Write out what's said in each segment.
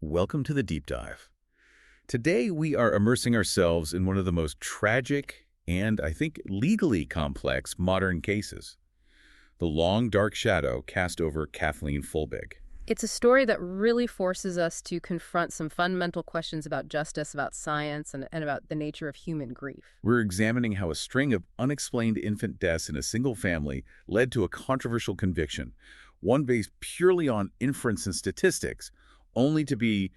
Welcome to the Deep Dive. Today, we are immersing ourselves in one of the most tragic and, I think, legally complex modern cases. The long, dark shadow cast over Kathleen Folbigg. It's a story that really forces us to confront some fundamental questions about justice, about science, and about the nature of human grief. We're examining how a string of unexplained infant deaths in a single family led to a controversial conviction, one based purely on inference and statistics, only to be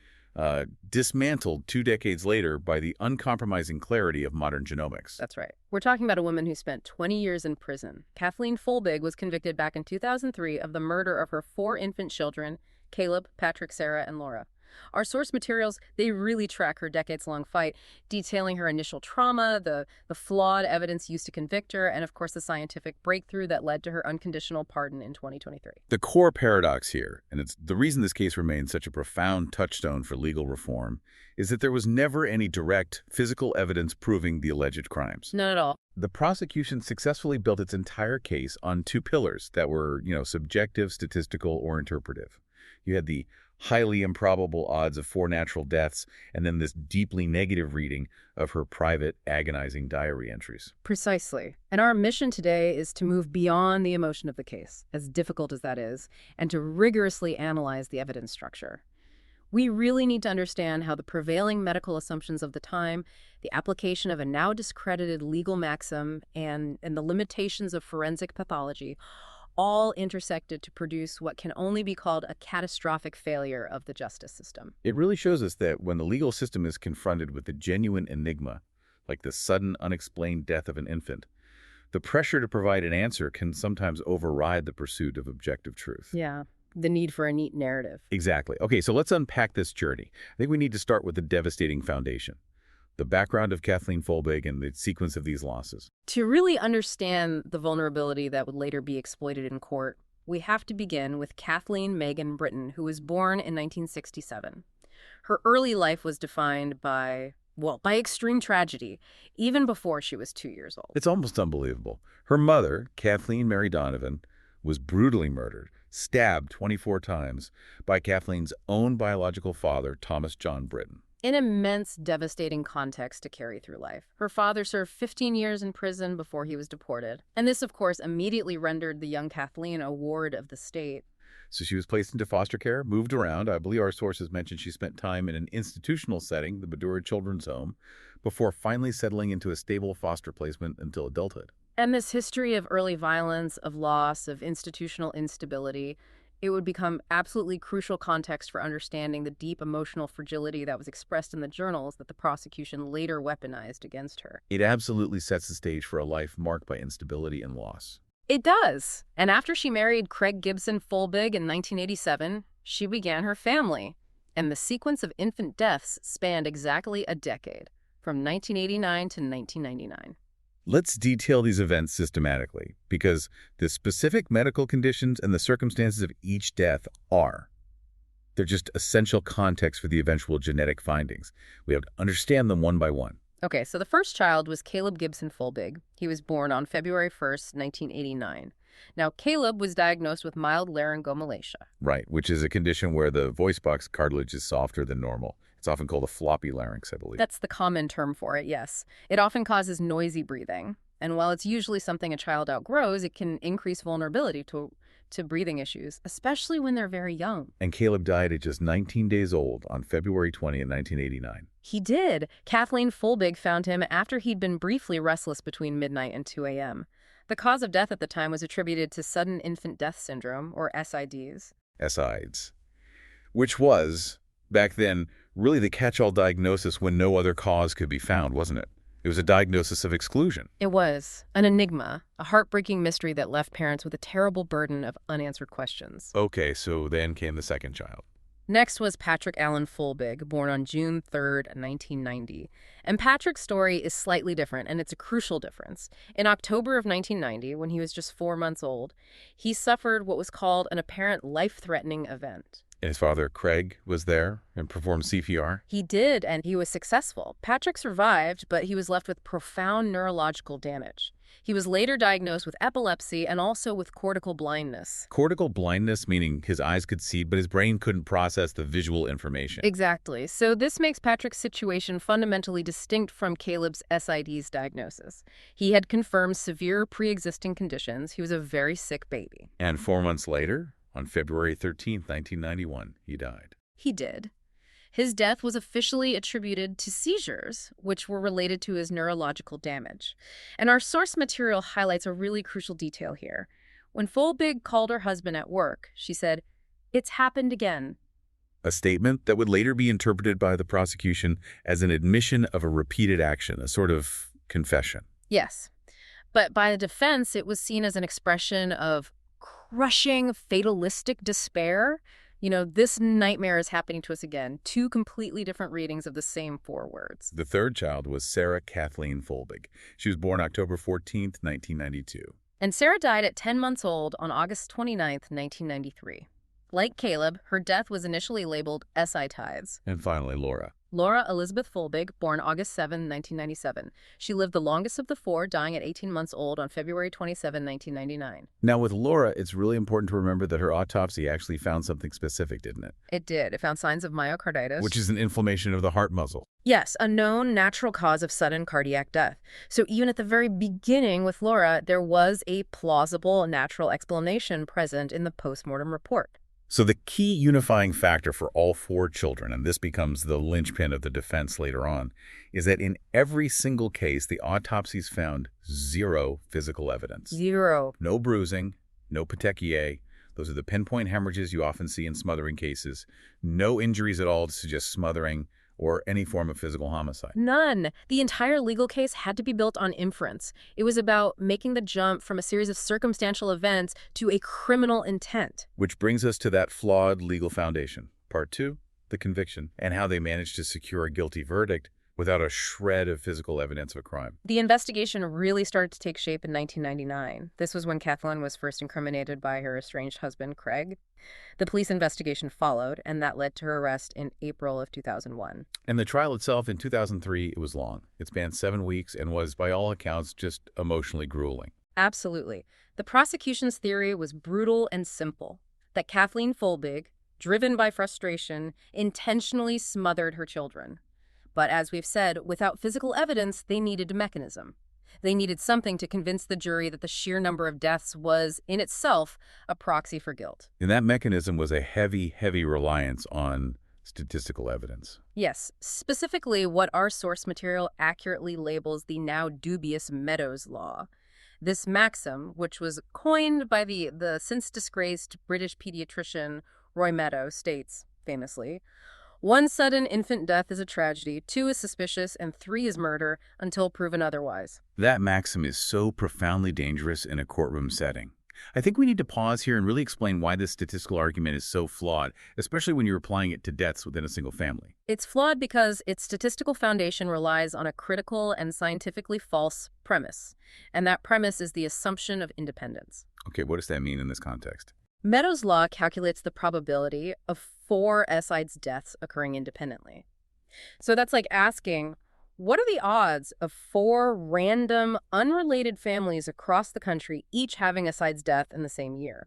dismantled 2 decades later by the uncompromising clarity of modern genomics. That's right. We're talking about a woman who spent 20 years in prison. Kathleen Folbigg was convicted back in 2003 of the murder of her 4 infant children, Caleb, Patrick, Sarah, and Laura. Our source materials, they really track her decades-long fight, detailing her initial trauma, the flawed evidence used to convict her, and of course the scientific breakthrough that led to her unconditional pardon in 2023. The core paradox here, and it's the reason this case remains such a profound touchstone for legal reform, is that there was never any direct physical evidence proving the alleged crimes. None at all. The prosecution successfully built its entire case on 2 pillars that were, subjective, statistical, or interpretive. You had the highly improbable odds of 4 natural deaths, and then this deeply negative reading of her private, agonizing diary entries. Precisely. And our mission today is to move beyond the emotion of the case, as difficult as that is, and to rigorously analyze the evidence structure. We really need to understand how the prevailing medical assumptions of the time, the application of a now discredited legal maxim, and the limitations of forensic pathology all intersected to produce what can only be called a catastrophic failure of the justice system. It really shows us that when the legal system is confronted with a genuine enigma, like the sudden, unexplained death of an infant, the pressure to provide an answer can sometimes override the pursuit of objective truth. Yeah, the need for a neat narrative. Exactly. Okay, so let's unpack this journey. I think we need to start with the devastating foundation, the background of Kathleen Folbigg and the sequence of these losses. To really understand the vulnerability that would later be exploited in court, we have to begin with Kathleen Megan Britton, who was born in 1967. Her early life was defined by extreme tragedy, even before she was 2 years old. It's almost unbelievable. Her mother, Kathleen Mary Donovan, was brutally murdered, stabbed 24 times by Kathleen's own biological father, Thomas John Britton. An immense, devastating context to carry through life. Her father served 15 years in prison before he was deported. And this, of course, immediately rendered the young Kathleen a ward of the state. So she was placed into foster care, moved around. I believe our sources mentioned she spent time in an institutional setting, the Badura Children's Home, before finally settling into a stable foster placement until adulthood. And this history of early violence, of loss, of institutional instability, it would become absolutely crucial context for understanding the deep emotional fragility that was expressed in the journals that the prosecution later weaponized against her. It absolutely sets the stage for a life marked by instability and loss. It does. And after she married Craig Gibson Folbigg in 1987, she began her family. And the sequence of infant deaths spanned exactly a decade, from 1989 to 1999. Let's detail these events systematically, because the specific medical conditions and the circumstances of each death they're just essential context for the eventual genetic findings. We have to understand them one by one. Okay, so the first child was Caleb Gibson Folbigg. He was born on February 1st, 1989. Now, Caleb was diagnosed with mild laryngomalacia. Right, which is a condition where the voice box cartilage is softer than normal. It's often called a floppy larynx, I believe. That's the common term for it, yes. It often causes noisy breathing. And while it's usually something a child outgrows, it can increase vulnerability to breathing issues, especially when they're very young. And Caleb died at just 19 days old on February 20, 1989. He did. Kathleen Folbigg found him after he'd been briefly restless between midnight and 2 a.m. The cause of death at the time was attributed to sudden infant death syndrome, or SIDs. SIDs. Which was, back then, really the catch-all diagnosis when no other cause could be found, wasn't it? It was a diagnosis of exclusion. It was. An enigma, a heartbreaking mystery that left parents with a terrible burden of unanswered questions. Okay, so then came the second child. Next was Patrick Allen Folbigg, born on June 3rd, 1990. And Patrick's story is slightly different, and it's a crucial difference. In October of 1990, when he was just 4 months old, he suffered what was called an apparent life-threatening event. And his father, Craig, was there and performed CPR. He did, and he was successful. Patrick survived, but he was left with profound neurological damage. He was later diagnosed with epilepsy and also with cortical blindness. Cortical blindness, meaning his eyes could see, but his brain couldn't process the visual information. Exactly. So this makes Patrick's situation fundamentally distinct from Caleb's SID's diagnosis. He had confirmed severe pre-existing conditions. He was a very sick baby. And 4 months later, on February 13th, 1991, he died. He did. His death was officially attributed to seizures, which were related to his neurological damage. And our source material highlights a really crucial detail here. When Folbigg called her husband at work, she said, "It's happened again." A statement that would later be interpreted by the prosecution as an admission of a repeated action, a sort of confession. Yes. But by the defense, it was seen as an expression of crushing, fatalistic despair. This nightmare is happening to us again. Two completely different readings of the same 4 words. The third child was Sarah Kathleen Folbigg. She was born October 14th, 1992. And Sarah died at 10 months old on August 29th, 1993. Like Caleb, her death was initially labeled SIDs. And finally, Laura Elizabeth Folbigg, born August 7, 1997. She lived the longest of the 4, dying at 18 months old on February 27, 1999. Now, with Laura, it's really important to remember that her autopsy actually found something specific, didn't it? It did. It found signs of myocarditis. Which is an inflammation of the heart muscle. Yes, a known natural cause of sudden cardiac death. So even at the very beginning with Laura, there was a plausible natural explanation present in the postmortem report. So the key unifying factor for all 4 children, and this becomes the linchpin of the defense later on, is that in every single case, the autopsies found 0 physical evidence. 0. No bruising, no petechiae. Those are the pinpoint hemorrhages you often see in smothering cases. No injuries at all to suggest smothering or any form of physical homicide. None. The entire legal case had to be built on inference. It was about making the jump from a series of circumstantial events to a criminal intent. Which brings us to that flawed legal foundation. Part 2, the conviction, and how they managed to secure a guilty verdict without a shred of physical evidence of a crime. The investigation really started to take shape in 1999. This was when Kathleen was first incriminated by her estranged husband, Craig. The police investigation followed, and that led to her arrest in April of 2001. And the trial itself in 2003, it was long. It spanned 7 weeks and was, by all accounts, just emotionally grueling. Absolutely. The prosecution's theory was brutal and simple, that Kathleen Folbigg, driven by frustration, intentionally smothered her children. But as we've said, without physical evidence, they needed a mechanism. They needed something to convince the jury that the sheer number of deaths was, in itself, a proxy for guilt. And that mechanism was a heavy, heavy reliance on statistical evidence. Yes, specifically what our source material accurately labels the now dubious Meadows Law. This maxim, which was coined by the since-disgraced British pediatrician Roy Meadows, states, famously, 1 sudden infant death is a tragedy, 2 is suspicious, and 3 is murder until proven otherwise. That maxim is so profoundly dangerous in a courtroom setting. I think we need to pause here and really explain why this statistical argument is so flawed, especially when you're applying it to deaths within a single family. It's flawed because its statistical foundation relies on a critical and scientifically false premise, and that premise is the assumption of independence. Okay, what does that mean in this context? Meadows' law calculates the probability of 4 SIDS deaths occurring independently. So that's like asking, what are the odds of 4 random, unrelated families across the country each having a SIDS death in the same year?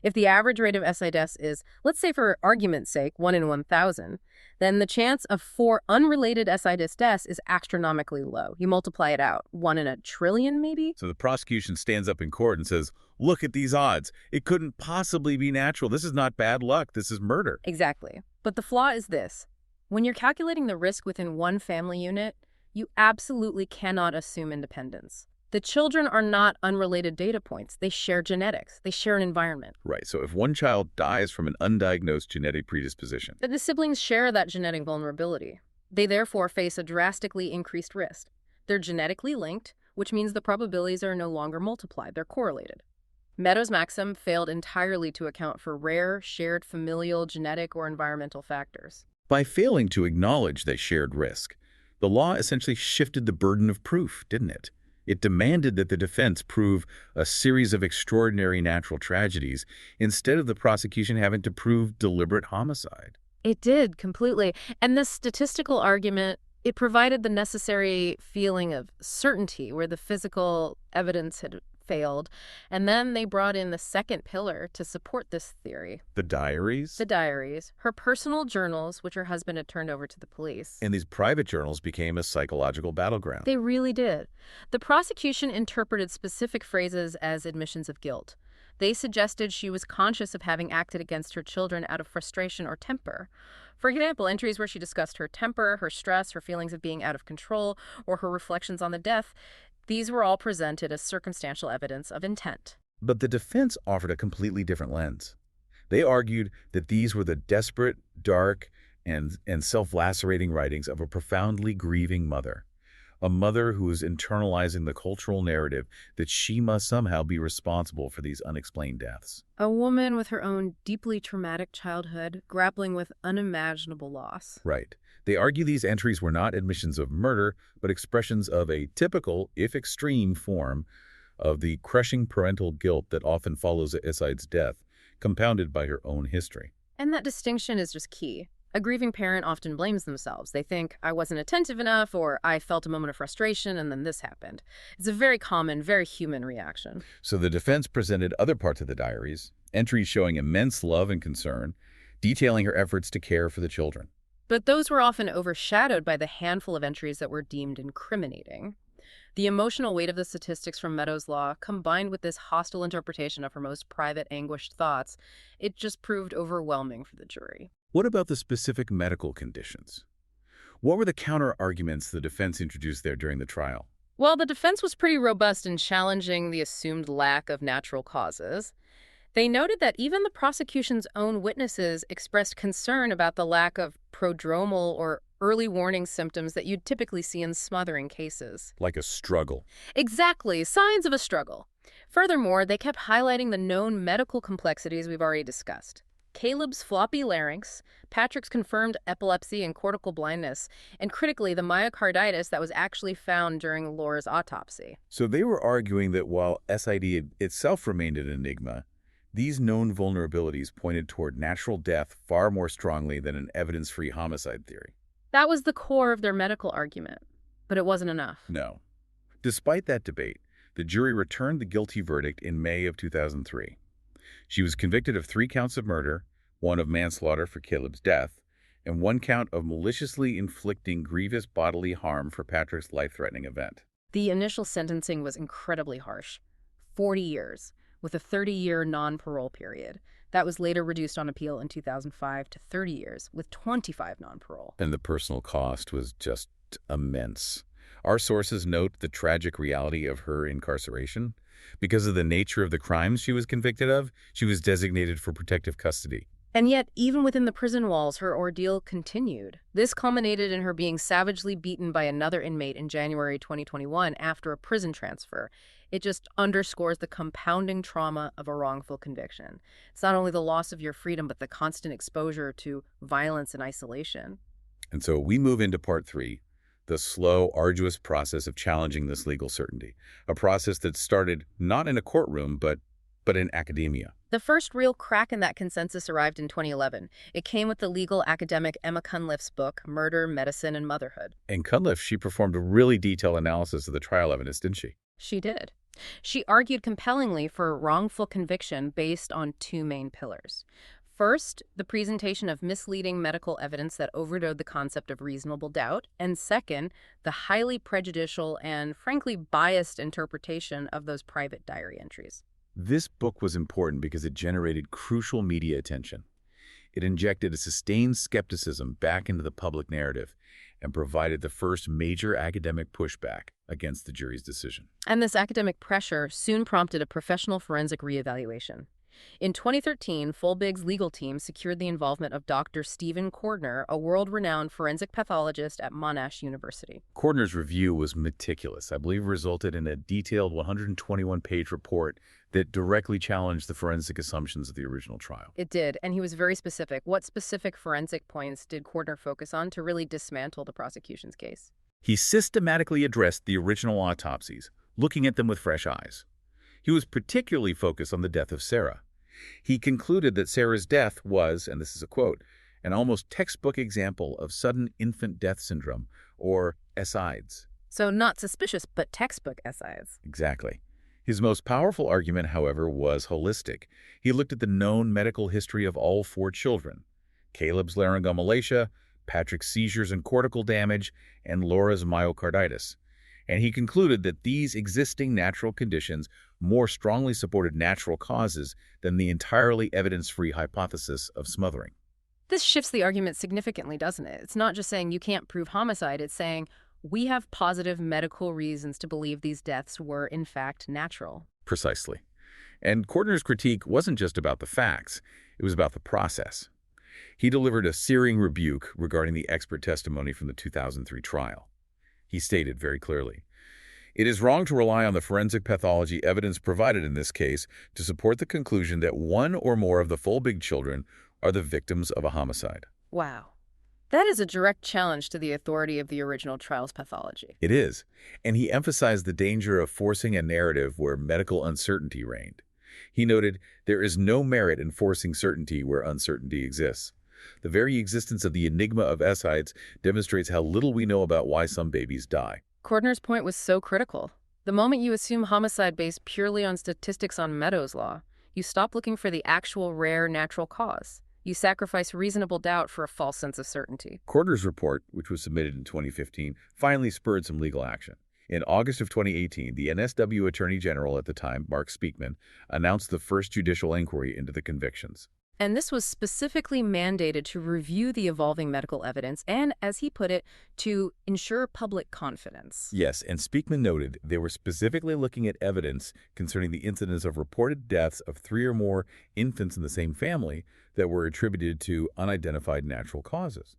If the average rate of SI deaths is, let's say for argument's sake, 1 in 1,000, then the chance of 4 unrelated SI deaths is astronomically low. You multiply it out, 1 in a trillion maybe? So the prosecution stands up in court and says, look at these odds. It couldn't possibly be natural. This is not bad luck. This is murder. Exactly. But the flaw is this. When you're calculating the risk within one family unit, you absolutely cannot assume independence. The children are not unrelated data points. They share genetics. They share an environment. Right. So if one child dies from an undiagnosed genetic predisposition, then the siblings share that genetic vulnerability. They therefore face a drastically increased risk. They're genetically linked, which means the probabilities are no longer multiplied. They're correlated. Meadows' maxim failed entirely to account for rare, shared familial, genetic, or environmental factors. by failing to acknowledge that shared risk, the law essentially shifted the burden of proof, didn't it? It demanded that the defense prove a series of extraordinary natural tragedies instead of the prosecution having to prove deliberate homicide. It did, completely. And this statistical argument, it provided the necessary feeling of certainty where the physical evidence had failed. And then they brought in the second pillar to support this theory. The diaries? The diaries, her personal journals, which her husband had turned over to the police. And these private journals became a psychological battleground. They really did. The prosecution interpreted specific phrases as admissions of guilt. They suggested she was conscious of having acted against her children out of frustration or temper. For example, entries where she discussed her temper, her stress, her feelings of being out of control, or her reflections on the death, these were all presented as circumstantial evidence of intent. But the defense offered a completely different lens. They argued that these were the desperate, dark, and self-lacerating writings of a profoundly grieving mother. A mother who is internalizing the cultural narrative that she must somehow be responsible for these unexplained deaths. A woman with her own deeply traumatic childhood, grappling with unimaginable loss. Right. They argue these entries were not admissions of murder, but expressions of a typical, if extreme, form of the crushing parental guilt that often follows Eside's death, compounded by her own history. And that distinction is just key. A grieving parent often blames themselves. They think, I wasn't attentive enough, or I felt a moment of frustration, and then this happened. It's a very common, very human reaction. So the defense presented other parts of the diaries, entries showing immense love and concern, detailing her efforts to care for the children. But those were often overshadowed by the handful of entries that were deemed incriminating. The emotional weight of the statistics from Meadows' Law, combined with this hostile interpretation of her most private, anguished thoughts, it just proved overwhelming for the jury. What about the specific medical conditions? What were the counter-arguments the defense introduced there during the trial? Well, the defense was pretty robust in challenging the assumed lack of natural causes. They noted that even the prosecution's own witnesses expressed concern about the lack of prodromal or early warning symptoms that you'd typically see in smothering cases. Like a struggle. Exactly, signs of a struggle. Furthermore, they kept highlighting the known medical complexities we've already discussed. Caleb's floppy larynx, Patrick's confirmed epilepsy and cortical blindness, and critically, the myocarditis that was actually found during Laura's autopsy. So they were arguing that while SID itself remained an enigma, these known vulnerabilities pointed toward natural death far more strongly than an evidence-free homicide theory. That was the core of their medical argument, but it wasn't enough. No. Despite that debate, the jury returned the guilty verdict in May of 2003. She was convicted of 3 counts of murder, 1 of manslaughter for Caleb's death, and 1 count of maliciously inflicting grievous bodily harm for Patrick's life-threatening event. The initial sentencing was incredibly harsh. 40 years, with a 30-year non-parole period. That was later reduced on appeal in 2005 to 30 years, with 25 non-parole. And the personal cost was just immense. Our sources note the tragic reality of her incarceration. Because of the nature of the crimes she was convicted of, she was designated for protective custody. And yet, even within the prison walls, her ordeal continued. This culminated in her being savagely beaten by another inmate in January 2021 after a prison transfer. It just underscores the compounding trauma of a wrongful conviction. It's not only the loss of your freedom, but the constant exposure to violence and isolation. And so we move into part 3, the slow, arduous process of challenging this legal certainty, a process that started not in a courtroom, but in academia. The first real crack in that consensus arrived in 2011. It came with the legal academic Emma Cunliffe's book, Murder, Medicine, and Motherhood. And Cunliffe, she performed a really detailed analysis of the trial evidence, didn't she? She did. She argued compellingly for wrongful conviction based on 2 main pillars. First, the presentation of misleading medical evidence that overrode the concept of reasonable doubt, and second, the highly prejudicial and frankly biased interpretation of those private diary entries. This book was important because it generated crucial media attention. It injected a sustained skepticism back into the public narrative and provided the first major academic pushback against the jury's decision. And this academic pressure soon prompted a professional forensic reevaluation. In 2013, Folbigg's legal team secured the involvement of Dr. Stephen Cordner, a world-renowned forensic pathologist at Monash University. Cordner's review was meticulous. I believe it resulted in a detailed 121-page report that directly challenged the forensic assumptions of the original trial. It did, and he was very specific. What specific forensic points did Cordner focus on to really dismantle the prosecution's case? He systematically addressed the original autopsies, looking at them with fresh eyes. He was particularly focused on the death of Sarah. He concluded that Sarah's death was, and this is a quote, an almost textbook example of sudden infant death syndrome, or SIDS. So not suspicious, but textbook SIs. Exactly. His most powerful argument, however, was holistic. He looked at the known medical history of all four children: Caleb's laryngomalacia, Patrick's seizures and cortical damage, and Laura's myocarditis. And he concluded that these existing natural conditions more strongly supported natural causes than the entirely evidence-free hypothesis of smothering. This shifts the argument significantly, doesn't it? It's not just saying you can't prove homicide, it's saying we have positive medical reasons to believe these deaths were, in fact, natural. Precisely. And Cordner's critique wasn't just about the facts, it was about the process. He delivered a searing rebuke regarding the expert testimony from the 2003 trial. He stated very clearly, "It is wrong to rely on the forensic pathology evidence provided in this case to support the conclusion that one or more of the Folbigg children are the victims of a homicide." Wow. That is a direct challenge to the authority of the original trial's pathology. It is, and he emphasized the danger of forcing a narrative where medical uncertainty reigned. He noted, "There is no merit in forcing certainty where uncertainty exists. The very existence of the enigma of SIDS demonstrates how little we know about why some babies die." Cordner's point was so critical. The moment you assume homicide based purely on statistics on Meadows' law, you stop looking for the actual rare natural cause. You sacrifice reasonable doubt for a false sense of certainty. Cordner's report, which was submitted in 2015, finally spurred some legal action. In August of 2018, the NSW Attorney General at the time, Mark Speakman, announced the first judicial inquiry into the convictions. And this was specifically mandated to review the evolving medical evidence and, as he put it, to ensure public confidence. Yes, and Speakman noted they were specifically looking at evidence concerning the incidence of reported deaths of 3 or more infants in the same family that were attributed to unidentified natural causes.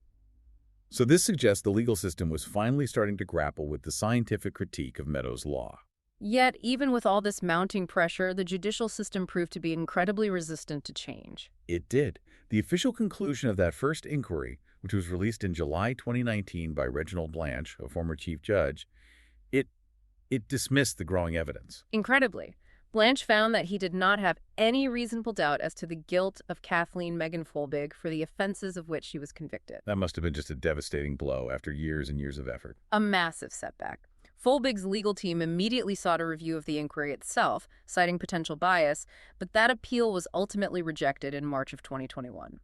So this suggests the legal system was finally starting to grapple with the scientific critique of Meadows' law. Yet, even with all this mounting pressure, the judicial system proved to be incredibly resistant to change. It did. The official conclusion of that first inquiry, which was released in July 2019 by Reginald Blanche, a former chief judge, it dismissed the growing evidence. Incredibly, Blanche found that he did not have any reasonable doubt as to the guilt of Kathleen Folbigg for the offenses of which she was convicted. That must have been just a devastating blow after years and years of effort. A massive setback. Folbigg's legal team immediately sought a review of the inquiry itself, citing potential bias, but that appeal was ultimately rejected in March of 2021.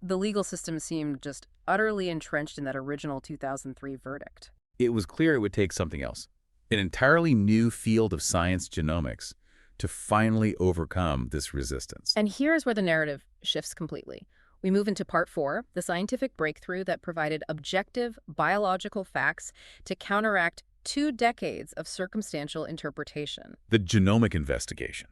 The legal system seemed just utterly entrenched in that original 2003 verdict. It was clear it would take something else, an entirely new field of science genomics, to finally overcome this resistance. And here's where the narrative shifts completely. We move into part 4, the scientific breakthrough that provided objective biological facts to counteract 2 decades of circumstantial interpretation. The genomic investigation.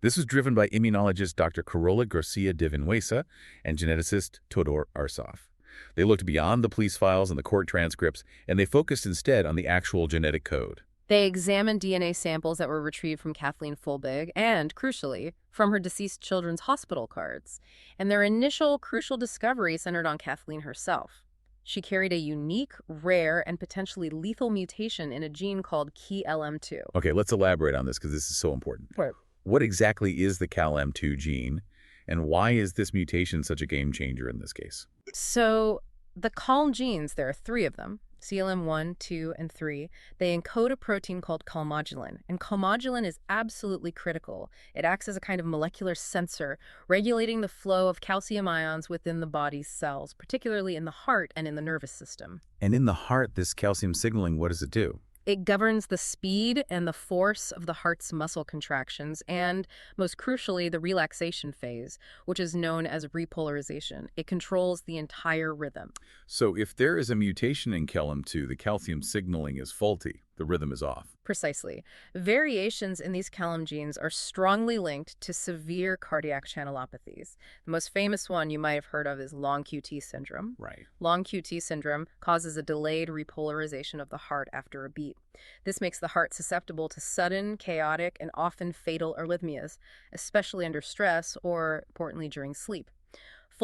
This was driven by immunologist Dr. Carola Garcia de Vinuesa and geneticist Todor Arsov. They looked beyond the police files and the court transcripts, and they focused instead on the actual genetic code. They examined DNA samples that were retrieved from Kathleen Folbigg and, crucially, from her deceased children's hospital cards. And their initial crucial discovery centered on Kathleen herself. She carried a unique, rare, and potentially lethal mutation in a gene called KLM2. Okay, let's elaborate on this because this is so important. Right. What exactly is the KLM2 gene, and why is this mutation such a game changer in this case? So the CALM genes, there are 3 of them, CLM1, 2, and 3, they encode a protein called calmodulin, and calmodulin is absolutely critical. It acts as a kind of molecular sensor, regulating the flow of calcium ions within the body's cells, particularly in the heart and in the nervous system. And in the heart, this calcium signaling, what does it do? It governs the speed and the force of the heart's muscle contractions and, most crucially, the relaxation phase, which is known as repolarization. It controls the entire rhythm. So if there is a mutation in KLM2, the calcium signaling is faulty. The rhythm is off. Precisely. Variations in these CALM genes are strongly linked to severe cardiac channelopathies. The most famous one you might have heard of is long QT syndrome. Right. Long QT syndrome causes a delayed repolarization of the heart after a beat. This makes the heart susceptible to sudden, chaotic, and often fatal arrhythmias, especially under stress or, importantly, during sleep.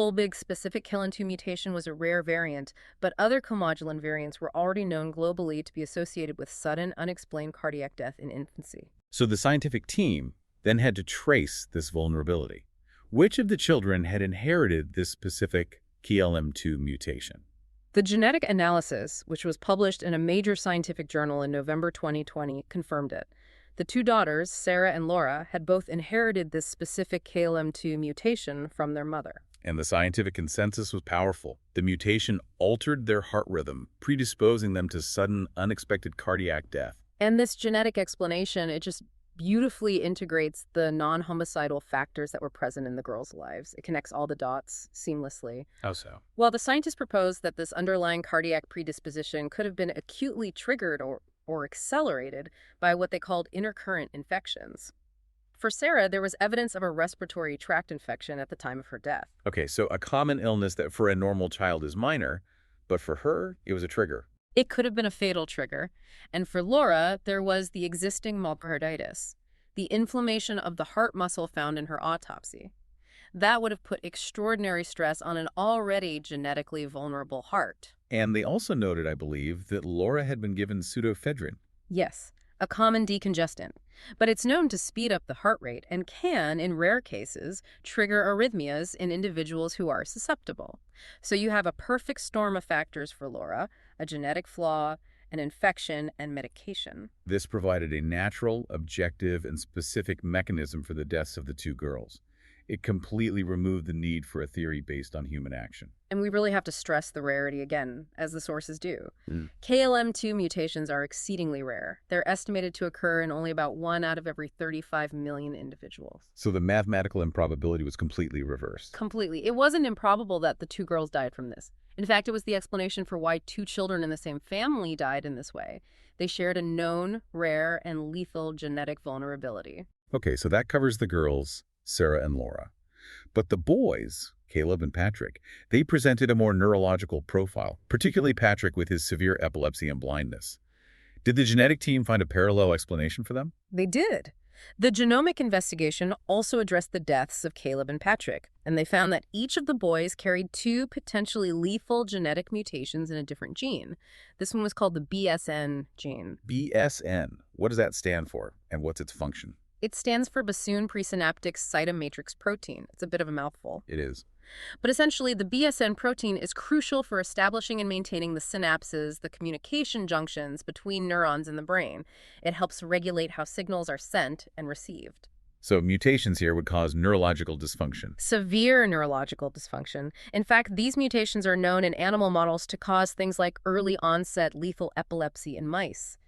Folbigg specific KLN2 mutation was a rare variant, but other comodulin variants were already known globally to be associated with sudden, unexplained cardiac death in infancy. So the scientific team then had to trace this vulnerability. Which of the children had inherited this specific KLM2 mutation? The genetic analysis, which was published in a major scientific journal in November 2020, confirmed it. The two daughters, Sarah and Laura, had both inherited this specific KLM2 mutation from their mother. And the scientific consensus was powerful. The mutation altered their heart rhythm, predisposing them to sudden, unexpected cardiac death. And this genetic explanation, it just beautifully integrates the non-homicidal factors that were present in the girls' lives. It connects all the dots seamlessly. How so? Well, the scientists proposed that this underlying cardiac predisposition could have been acutely triggered or accelerated by what they called intercurrent infections. For Sarah, there was evidence of a respiratory tract infection at the time of her death. Okay, so a common illness that for a normal child is minor, but for her, it was a trigger. It could have been a fatal trigger. And for Laura, there was the existing myocarditis, the inflammation of the heart muscle found in her autopsy. That would have put extraordinary stress on an already genetically vulnerable heart. And they also noted, I believe, that Laura had been given pseudoephedrine. Yes, a common decongestant. But it's known to speed up the heart rate and can, in rare cases, trigger arrhythmias in individuals who are susceptible. So you have a perfect storm of factors for Laura, a genetic flaw, an infection, and medication. This provided a natural, objective, and specific mechanism for the deaths of the two girls. It completely removed the need for a theory based on human action. And we really have to stress the rarity again, as the sources do. KLM2 mutations are exceedingly rare. They're estimated to occur in only about 1 out of every 35 million individuals. So the mathematical improbability was completely reversed. Completely. It wasn't improbable that the two girls died from this. In fact, it was the explanation for why 2 children in the same family died in this way. They shared a known, rare, and lethal genetic vulnerability. Okay, so that covers the girls, Sarah and Laura. But the boys, Caleb and Patrick, they presented a more neurological profile, particularly Patrick with his severe epilepsy and blindness. Did the genetic team find a parallel explanation for them? They did. The genomic investigation also addressed the deaths of Caleb and Patrick, and they found that each of the boys carried 2 potentially lethal genetic mutations in a different gene. This one was called the BSN gene. BSN. What does that stand for, and what's its function? It stands for bassoon presynaptic cytomatrix protein. It's a bit of a mouthful. It is. But essentially, the BSN protein is crucial for establishing and maintaining the synapses, the communication junctions between neurons in the brain. It helps regulate how signals are sent and received. So mutations here would cause neurological dysfunction. Severe neurological dysfunction. In fact, these mutations are known in animal models to cause things like early onset lethal epilepsy in mice.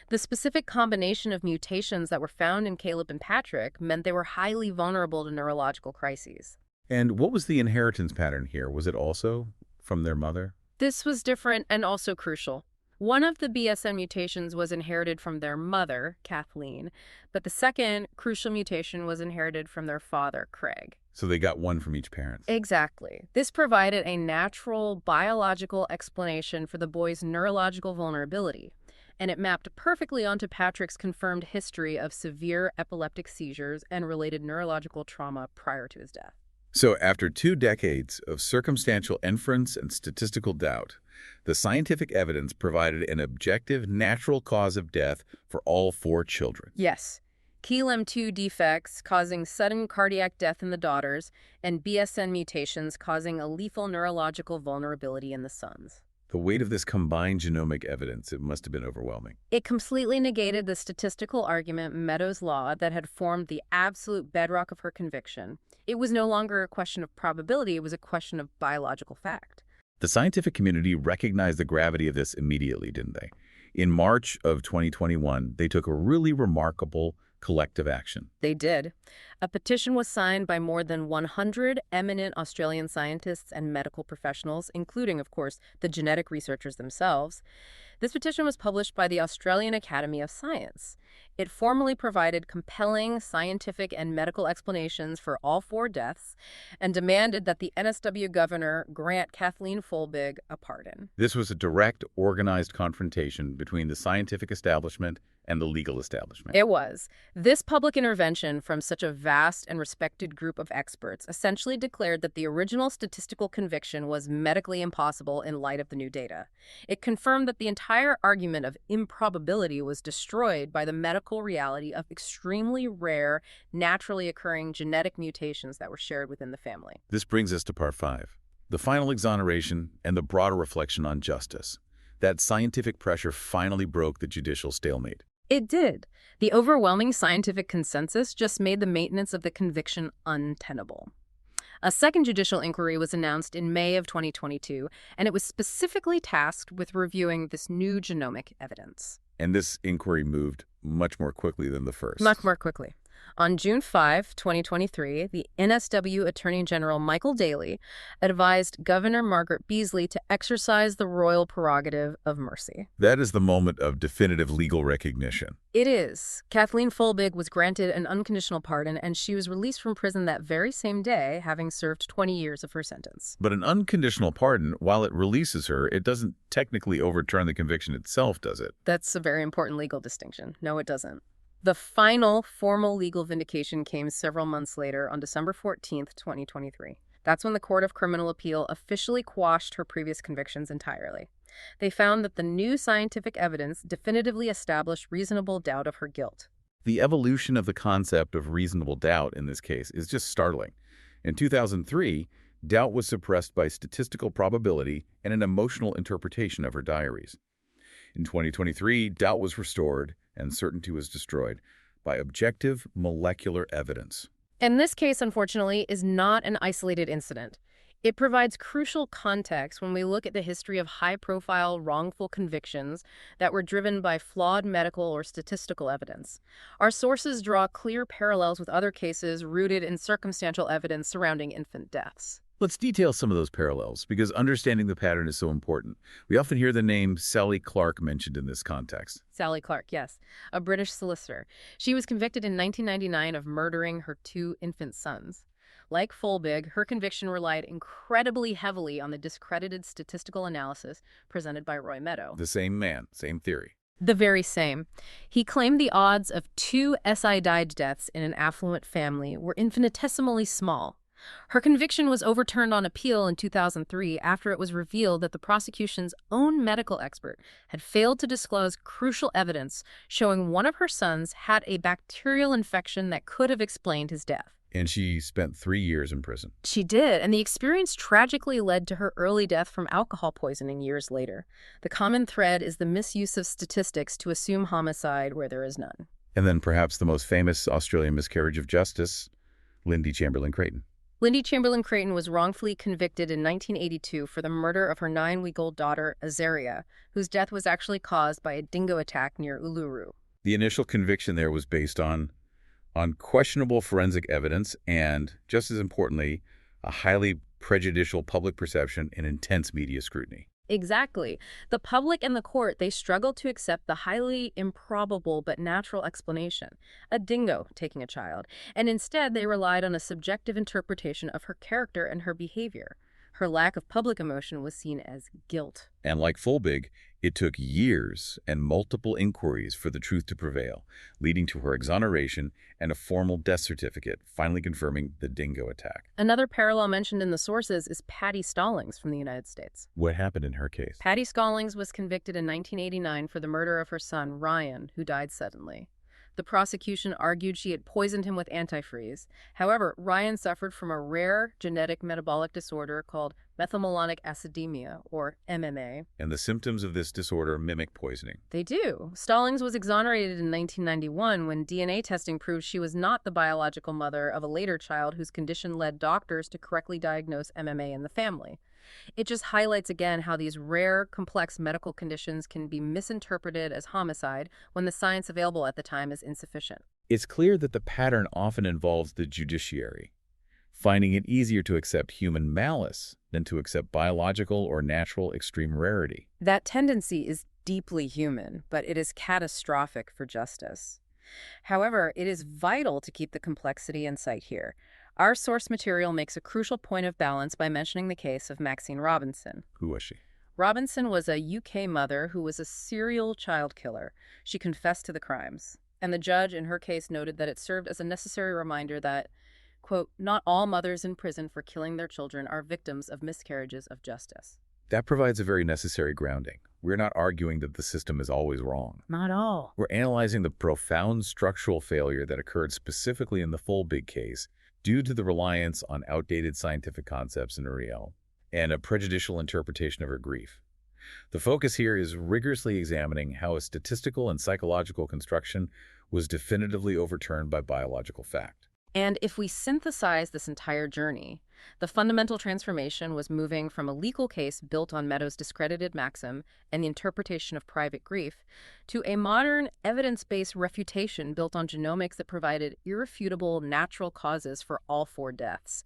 The specific combination of mutations that were found in Caleb and Patrick meant they were highly vulnerable to neurological crises. And what was the inheritance pattern here? Was it also from their mother? This was different and also crucial. One of the BSN mutations was inherited from their mother, Kathleen, but the second crucial mutation was inherited from their father, Craig. So they got one from each parent. Exactly. This provided a natural biological explanation for the boy's neurological vulnerability, and it mapped perfectly onto Patrick's confirmed history of severe epileptic seizures and related neurological trauma prior to his death. So after 2 decades of circumstantial inference and statistical doubt, the scientific evidence provided an objective natural cause of death for all 4 children. Yes. KLM2 defects causing sudden cardiac death in the daughters, and BSN mutations causing a lethal neurological vulnerability in the sons. The weight of this combined genomic evidence, it must have been overwhelming. It completely negated the statistical argument Meadows' law that had formed the absolute bedrock of her conviction. It was no longer a question of probability, it was a question of biological fact. The scientific community recognized the gravity of this immediately, didn't they? In March of 2021, they took a really remarkable collective action. They did. A petition was signed by more than 100 eminent Australian scientists and medical professionals, including, of course, the genetic researchers themselves. This petition was published by the Australian Academy of Science. It formally provided compelling scientific and medical explanations for all 4 deaths and demanded that the NSW governor grant Kathleen Folbigg a pardon. This was a direct, organized confrontation between the scientific establishment and the legal establishment. It was. This public intervention from such a vast and respected group of experts essentially declared that the original statistical conviction was medically impossible in light of the new data. It confirmed that the entire argument of improbability was destroyed by the medical reality of extremely rare, naturally occurring genetic mutations that were shared within the family. This brings us to part 5, the final exoneration and the broader reflection on justice. That scientific pressure finally broke the judicial stalemate. It did. The overwhelming scientific consensus just made the maintenance of the conviction untenable. A second judicial inquiry was announced in May of 2022, and it was specifically tasked with reviewing this new genomic evidence. And this inquiry moved much more quickly than the first. Much more quickly. On June 5, 2023, the NSW Attorney General Michael Daley advised Governor Margaret Beasley to exercise the royal prerogative of mercy. That is the moment of definitive legal recognition. It is. Kathleen Folbigg was granted an unconditional pardon, and she was released from prison that very same day, having served 20 years of her sentence. But an unconditional pardon, while it releases her, it doesn't technically overturn the conviction itself, does it? That's a very important legal distinction. No, it doesn't. The final formal legal vindication came several months later on December 14, 2023. That's when the Court of Criminal Appeal officially quashed her previous convictions entirely. They found that the new scientific evidence definitively established reasonable doubt of her guilt. The evolution of the concept of reasonable doubt in this case is just startling. In 2003, doubt was suppressed by statistical probability and an emotional interpretation of her diaries. In 2023, doubt was restored and certainty was destroyed by objective molecular evidence. And this case, unfortunately, is not an isolated incident. It provides crucial context when we look at the history of high-profile wrongful convictions that were driven by flawed medical or statistical evidence. Our sources draw clear parallels with other cases rooted in circumstantial evidence surrounding infant deaths. Let's detail some of those parallels, because understanding the pattern is so important. We often hear the name Sally Clark mentioned in this context. Sally Clark, yes, a British solicitor. She was convicted in 1999 of murdering her 2 infant sons. Like Folbigg, her conviction relied incredibly heavily on the discredited statistical analysis presented by Roy Meadow. The same man, same theory. The very same. He claimed the odds of 2 SI-died deaths in an affluent family were infinitesimally small. Her conviction was overturned on appeal in 2003 after it was revealed that the prosecution's own medical expert had failed to disclose crucial evidence showing one of her sons had a bacterial infection that could have explained his death. And she spent 3 years in prison. She did, and the experience tragically led to her early death from alcohol poisoning years later. The common thread is the misuse of statistics to assume homicide where there is none. And then perhaps the most famous Australian miscarriage of justice, Lindy Chamberlain-Creighton. Lindy Chamberlain-Creighton was wrongfully convicted in 1982 for the murder of her 9-week-old daughter, Azaria, whose death was actually caused by a dingo attack near Uluru. The initial conviction there was based on questionable forensic evidence and, just as importantly, a highly prejudicial public perception and intense media scrutiny. Exactly. The public and the court, they struggled to accept the highly improbable but natural explanation, a dingo taking a child, and instead they relied on a subjective interpretation of her character and her behavior. Her lack of public emotion was seen as guilt. And like Folbigg, it took years and multiple inquiries for the truth to prevail, leading to her exoneration and a formal death certificate, finally confirming the dingo attack. Another parallel mentioned in the sources is Patty Stallings from the United States. What happened in her case? Patty Stallings was convicted in 1989 for the murder of her son, Ryan, who died suddenly. The prosecution argued she had poisoned him with antifreeze. However, Ryan suffered from a rare genetic metabolic disorder called methylmalonic acidemia, or MMA. And the symptoms of this disorder mimic poisoning. They do. Stallings was exonerated in 1991 when DNA testing proved she was not the biological mother of a later child whose condition led doctors to correctly diagnose MMA in the family. It just highlights again how these rare, complex medical conditions can be misinterpreted as homicide when the science available at the time is insufficient. It's clear that the pattern often involves the judiciary, finding it easier to accept human malice than to accept biological or natural extreme rarity. That tendency is deeply human, but it is catastrophic for justice. However, it is vital to keep the complexity in sight here. Our source material makes a crucial point of balance by mentioning the case of Maxine Robinson. Who was she? Robinson was a UK mother who was a serial child killer. She confessed to the crimes, and the judge in her case noted that it served as a necessary reminder that, quote, not all mothers in prison for killing their children are victims of miscarriages of justice. That provides a very necessary grounding. We're not arguing that the system is always wrong. Not all. We're analyzing the profound structural failure that occurred specifically in the Folbigg case due to the reliance on outdated scientific concepts in Uriel and a prejudicial interpretation of her grief. The focus here is rigorously examining how a statistical and psychological construction was definitively overturned by biological fact. And if we synthesize this entire journey, the fundamental transformation was moving from a legal case built on Meadows' discredited maxim and the interpretation of private grief to a modern, evidence-based refutation built on genomics that provided irrefutable natural causes for all 4 deaths.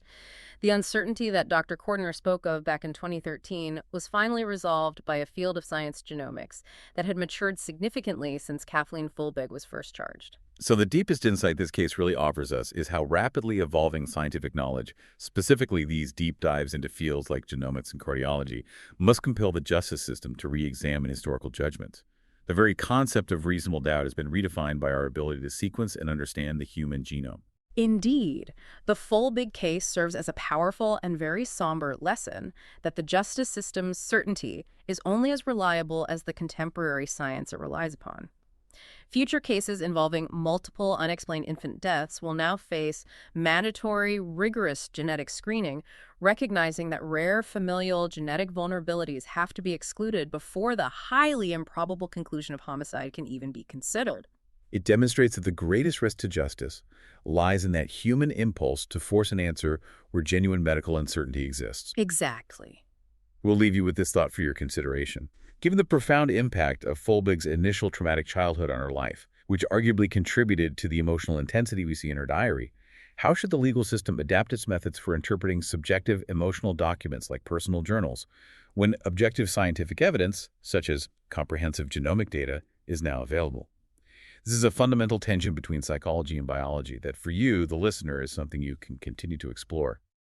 The uncertainty that Dr. Cordner spoke of back in 2013 was finally resolved by a field of science genomics that had matured significantly since Kathleen Folbigg was first charged. So the deepest insight this case really offers us is how rapidly evolving scientific knowledge, specifically these deep dives into fields like genomics and cardiology, must compel the justice system to re-examine historical judgments. The very concept of reasonable doubt has been redefined by our ability to sequence and understand the human genome. Indeed, the Folbigg case serves as a powerful and very somber lesson that the justice system's certainty is only as reliable as the contemporary science it relies upon. Future cases involving multiple unexplained infant deaths will now face mandatory, rigorous genetic screening, recognizing that rare familial genetic vulnerabilities have to be excluded before the highly improbable conclusion of homicide can even be considered. It demonstrates that the greatest risk to justice lies in that human impulse to force an answer where genuine medical uncertainty exists. Exactly. We'll leave you with this thought for your consideration. Given the profound impact of Folbigg's initial traumatic childhood on her life, which arguably contributed to the emotional intensity we see in her diary, how should the legal system adapt its methods for interpreting subjective emotional documents like personal journals when objective scientific evidence, such as comprehensive genomic data, is now available? This is a fundamental tension between psychology and biology that, for you, the listener, is something you can continue to explore.